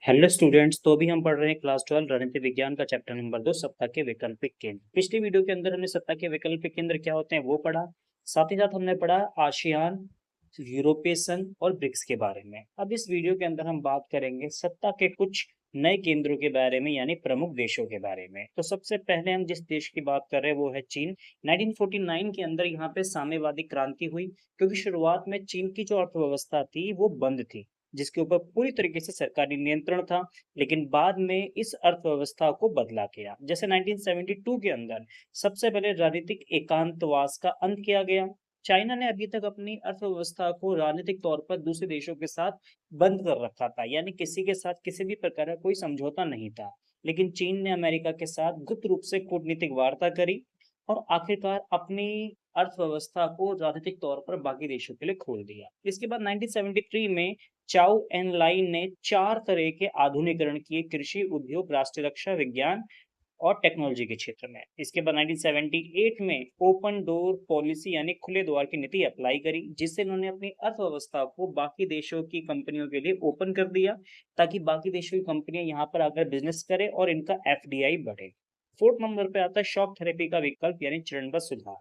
Hello students. तो अभी हम पढ़ रहे हैं क्लास 12 राजनीति विज्ञान का चैप्टर नंबर 2 सत्ता के वैकल्पिक केंद्र। पिछली वीडियो के अंदर हमने सत्ता के वैकल्पिक केंद्र क्या होते हैं वो पढ़ा। साथ ही साथ हमने पढ़ा आसियान, यूरोपीय संघ और ब्रिक्स के बारे में। अब इस वीडियो के अंदर हम बात करेंगे सत्ता के कुछ नए केंद्रों के बारे में, यानी प्रमुख देशों के बारे में। तो सबसे पहले हम जिस देश की बात कर रहे हैं वो है चीन। 1949 के अंदर यहाँ पे साम्यवादी क्रांति हुई, क्योंकि शुरुआत में चीन की जो अर्थव्यवस्था थी वो बंद थी, जिसके ऊपर पूरी तरीके से सरकारी नियंत्रण था। लेकिन बाद में इस अर्थव्यवस्था को बदला गया। जैसे 1972 के अंदर सबसे पहले राजनीतिक एकांतवास का अंत किया गया। चाइना ने अभी तक अपनी अर्थव्यवस्था को राजनीतिक तौर पर दूसरे देशों के साथ बंद कर रखा था, यानी किसी के साथ किसी भी प्रकार का कोई समझौता नहीं था। लेकिन चीन ने अमेरिका के साथ गुप्त रूप से कूटनीतिक वार्ता करी और आखिरकार अपनी अर्थव्यवस्था को राजनीतिक तौर पर बाकी देशों के लिए खोल दिया। इसके बाद 1973 में चाउ एन लाई ने 4 तरह के आधुनिकीकरण किए कृषि, उद्योग, राष्ट्रीय रक्षा, विज्ञान और टेक्नोलॉजी के क्षेत्र में। इसके बाद 1978 में ओपन डोर पॉलिसी यानी खुले द्वार की नीति अप्लाई करी, जिससे इन्होंने अपनी अर्थव्यवस्था को बाकी देशों की कंपनियों के लिए ओपन कर दिया, ताकि बाकी देशों की कंपनियां यहाँ पर आकर बिजनेस करें और इनका एफडीआई बढ़े। फोर्थ नंबर पे आता है शॉक थेरेपी का विकल्प यानी चरणबद्ध सुधार।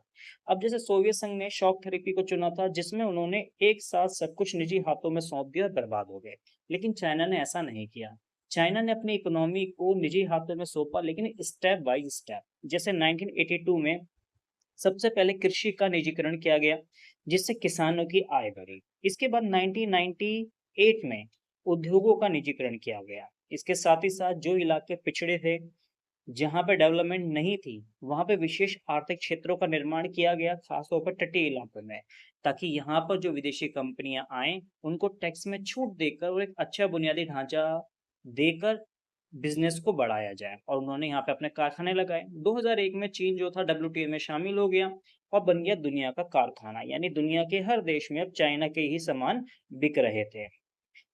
अब जैसे सोवियत संघ ने शॉक थेरेपी को चुना था, जिसमें उन्होंने एक साथ सब कुछ निजी हाथों में सौंप दिया और बर्बाद हो गए। लेकिन चाइना ने ऐसा नहीं किया। चाइना ने अपनी इकोनॉमी को निजी हाथों में सौंपा, लेकिन स्टेप बाय स्टेप। जैसे 1982 में सबसे पहले कृषि का निजीकरण किया गया, जिससे किसानों की आय बढ़ी। इसके बाद 1998 में उद्योगों का निजीकरण किया गया। इसके साथ ही साथ जो इलाके पिछड़े थे, जहाँ पे डेवलपमेंट नहीं थी, वहाँ पे विशेष आर्थिक क्षेत्रों का निर्माण किया गया, खासतौर पर तटीय इलाकों में, ताकि यहाँ पर जो विदेशी कंपनियां आए उनको टैक्स में छूट देकर और एक अच्छा बुनियादी ढांचा देकर बिजनेस को बढ़ाया जाए। और उन्होंने यहाँ पे अपने कारखाने लगाए। 2001 में चीन जो था डब्ल्यूटीओ में शामिल हो गया और बन गया दुनिया का कारखाना, यानी दुनिया के हर देश में अब चाइना के ही सामान बिक रहे थे।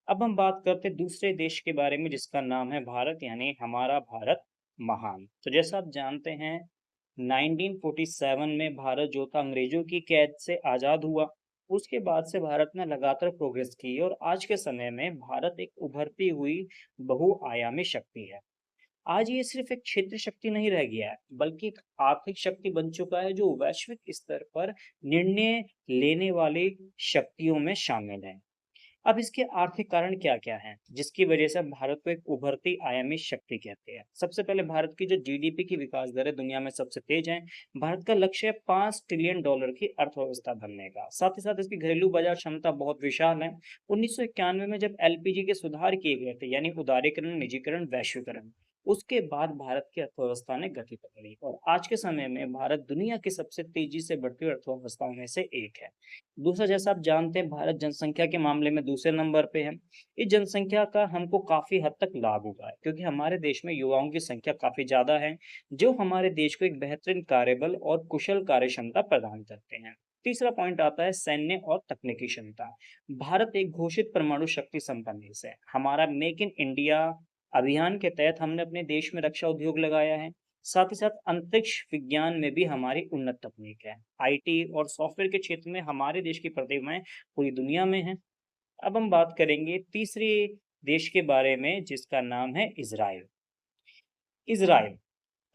अब हम बात करते हैं दूसरे देश के बारे में, जिसका नाम है भारत, यानी हमारा भारत महान। तो जैसा आप जानते हैं, 1947 में भारत जो था अंग्रेजों की कैद से आज़ाद हुआ। उसके बाद से भारत ने लगातार प्रोग्रेस की और आज के समय में भारत एक उभरती हुई बहुआयामी शक्ति है। आज ये सिर्फ एक क्षेत्र शक्ति नहीं रह गया है, बल्कि एक आर्थिक शक्ति बन चुका है, जो वैश्विक स्तर पर निर्णय लेने वाली शक्तियों में शामिल है। अब इसके आर्थिक कारण क्या-क्या हैं, जिसकी वजह से भारत को एक उभरती आयामी शक्ति कहते हैं। सबसे पहले भारत की जो जीडीपी की विकास दर है दुनिया में सबसे तेज है। भारत का लक्ष्य है $5 ट्रिलियन की अर्थव्यवस्था बनने का। साथ ही साथ इसकी घरेलू बाजार क्षमता बहुत विशाल है। 1991 में जब एलपीजी के सुधार किए गए थे, यानी उदारीकरण, निजीकरण, वैश्वीकरण, उसके बाद भारत की अर्थव्यवस्था ने गति पकड़ी और आज के समय में भारत दुनिया की सबसे तेजी से बढ़ती हुई अर्थव्यवस्थाओं में से एक है। दूसरा, जैसा आप जानते हैं, भारत जनसंख्या के मामले में दूसरे नंबर पे है। इस जनसंख्या का हमको काफी हद तक लाभ हुआ है, क्योंकि हमारे देश में युवाओं की संख्या काफी ज्यादा है, जो हमारे देश को एक बेहतरीन कार्यबल और कुशल कार्य क्षमता प्रदान करते हैं। तीसरा पॉइंट आता है सैन्य और तकनीकी क्षमता। भारत एक घोषित परमाणु शक्ति संपन्न देश है। हमारा मेक इन इंडिया अभियान के तहत हमने अपने देश में रक्षा उद्योग लगाया है। साथ ही साथ अंतरिक्ष विज्ञान में भी हमारी उन्नत तकनीक है। आईटी और सॉफ्टवेयर के क्षेत्र में हमारे देश की प्रतिभाएं पूरी दुनिया में हैं। अब हम बात करेंगे तीसरे देश के बारे में, जिसका नाम है इजराइल। इजराइल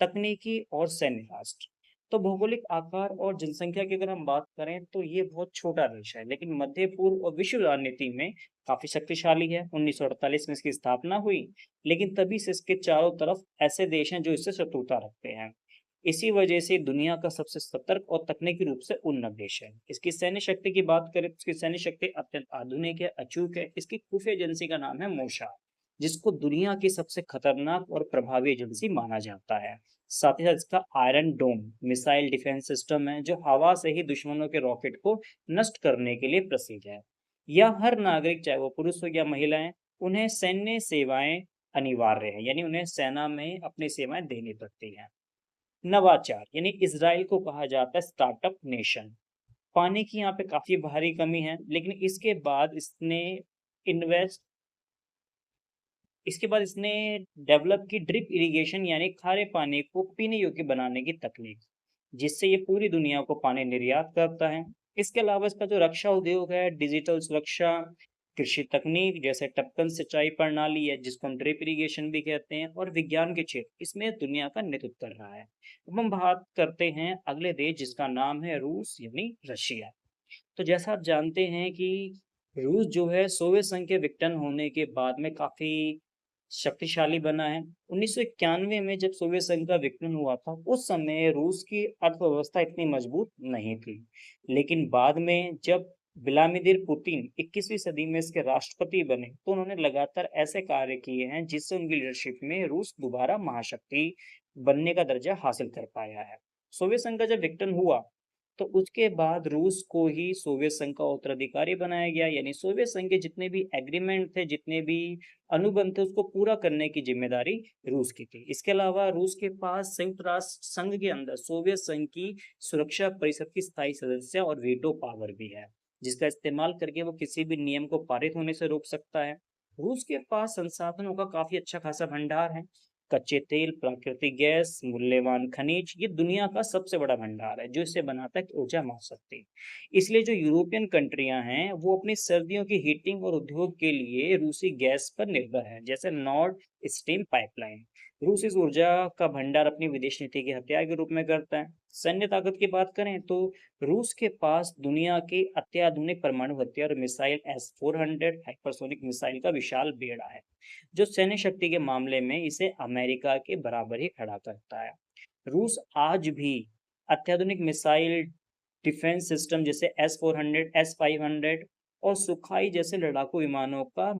तकनीकी और सैन्य राष्ट्र। तो भौगोलिक आकार और जनसंख्या की अगर हम बात करें तो ये बहुत छोटा देश है, लेकिन मध्य पूर्व और विश्व राजनीति में काफी शक्तिशाली है। 1948 में इसकी स्थापना हुई, लेकिन तभी से इसके चारों तरफ ऐसे देश हैं जो इससे शत्रुता रखते हैं। इसी वजह से दुनिया का सबसे सतर्क और तकनीकी रूप से उन्नत देश है। इसकी सैन्य शक्ति की बात करें तो इसकी सैन्य शक्ति अत्यंत आधुनिक है, अचूक है। इसकी खुफिया एजेंसी का नाम है मोसाद, जिसको दुनिया की सबसे खतरनाक और प्रभावी एजेंसी माना जाता है। साथ ही साथ इसका Iron Dome missile defence system है, जो हवा से ही दुश्मनों के रॉकेट को नष्ट करने के लिए प्रसिद्ध है। यह हर नागरिक, चाहे वो पुरुष हो या महिलाएं, उन्हें सैन्य सेवाएं अनिवार्य है, यानी उन्हें सेना में अपनी सेवाएं देनी पड़ती हैं। नवाचार, यानी इजराइल को कहा जाता है स्टार्टअप नेशन। पानी की यहाँ पे काफी भारी कमी है, लेकिन इन्वेस्ट इसके बाद इसने डेवलप की ड्रिप इरिगेशन, यानी खारे पानी को पीने योग्य बनाने की तकनीक, जिससे ये पूरी दुनिया को पानी निर्यात करता है। इसके अलावा इसका जो रक्षा उद्योग है, डिजिटल सुरक्षा, कृषि तकनीक जैसे टपकन सिंचाई प्रणाली है जिसको हम ड्रिप इरिगेशन भी कहते हैं, और विज्ञान के क्षेत्र इसमें दुनिया का नेतृत्व कर रहा है। अब हम बात करते हैं अगले देश जिसका नाम है रूस यानी रशिया। तो जैसा आप जानते हैं कि रूस जो है सोवियत संघ के विघटन होने के बाद में काफी शक्तिशाली बना है। 1991 में जब सोवियत संघ का विघटन हुआ था उस समय रूस की अर्थव्यवस्था इतनी मजबूत नहीं थी, लेकिन बाद में जब व्लादिमीर पुतिन 21वीं सदी में इसके राष्ट्रपति बने तो उन्होंने लगातार ऐसे कार्य किए हैं जिससे उनकी लीडरशिप में रूस दोबारा महाशक्ति बनने का दर्जा हासिल कर पाया है। सोवियत संघ का जब विघटन हुआ तो उसके बाद रूस को ही सोवियत संघ का उत्तराधिकारी बनाया गया, यानी सोवियत संघ के जितने भी एग्रीमेंट थे, जितने भी अनुबंध थे, उसको पूरा करने की जिम्मेदारी रूस की थी। इसके अलावा रूस के पास संयुक्त राष्ट्र संघ के अंदर सोवियत संघ की सुरक्षा परिषद की स्थायी सदस्य और वीटो पावर भी है, जिसका इस्तेमाल करके वो किसी भी नियम को पारित होने से रोक सकता है। रूस के पास संसाधनों का काफी अच्छा खासा भंडार है। कच्चे तेल, प्राकृतिक गैस, मूल्यवान खनिज, ये दुनिया का सबसे बड़ा भंडार है जो इसे बनाता है ऊर्जा महाशक्ति। इसलिए जो यूरोपियन कंट्रियां हैं वो अपनी सर्दियों की हीटिंग और उद्योग के लिए रूसी गैस पर निर्भर है, जैसे नॉर्ड स्ट्रीम पाइपलाइन। रूस इस ऊर्जा का भंडार अपनी विदेश नीति के हथियार के रूप में करता है। सैन्य ताकत की बात करें तो रूस के पास दुनिया के अत्याधुनिक परमाणु हथियार मिसाइल S-400 हाइपरसोनिक मिसाइल का विशाल बेड़ा है, जो सैन्य शक्ति के मामले में इसे अमेरिका के बराबर ही खड़ा करता है। रूस आज भी अत्याधुनिक मिसाइल डिफेंस सिस्टम जैसे S-400, S-500 और सुखाई जैसे लड़ाकू विमानों का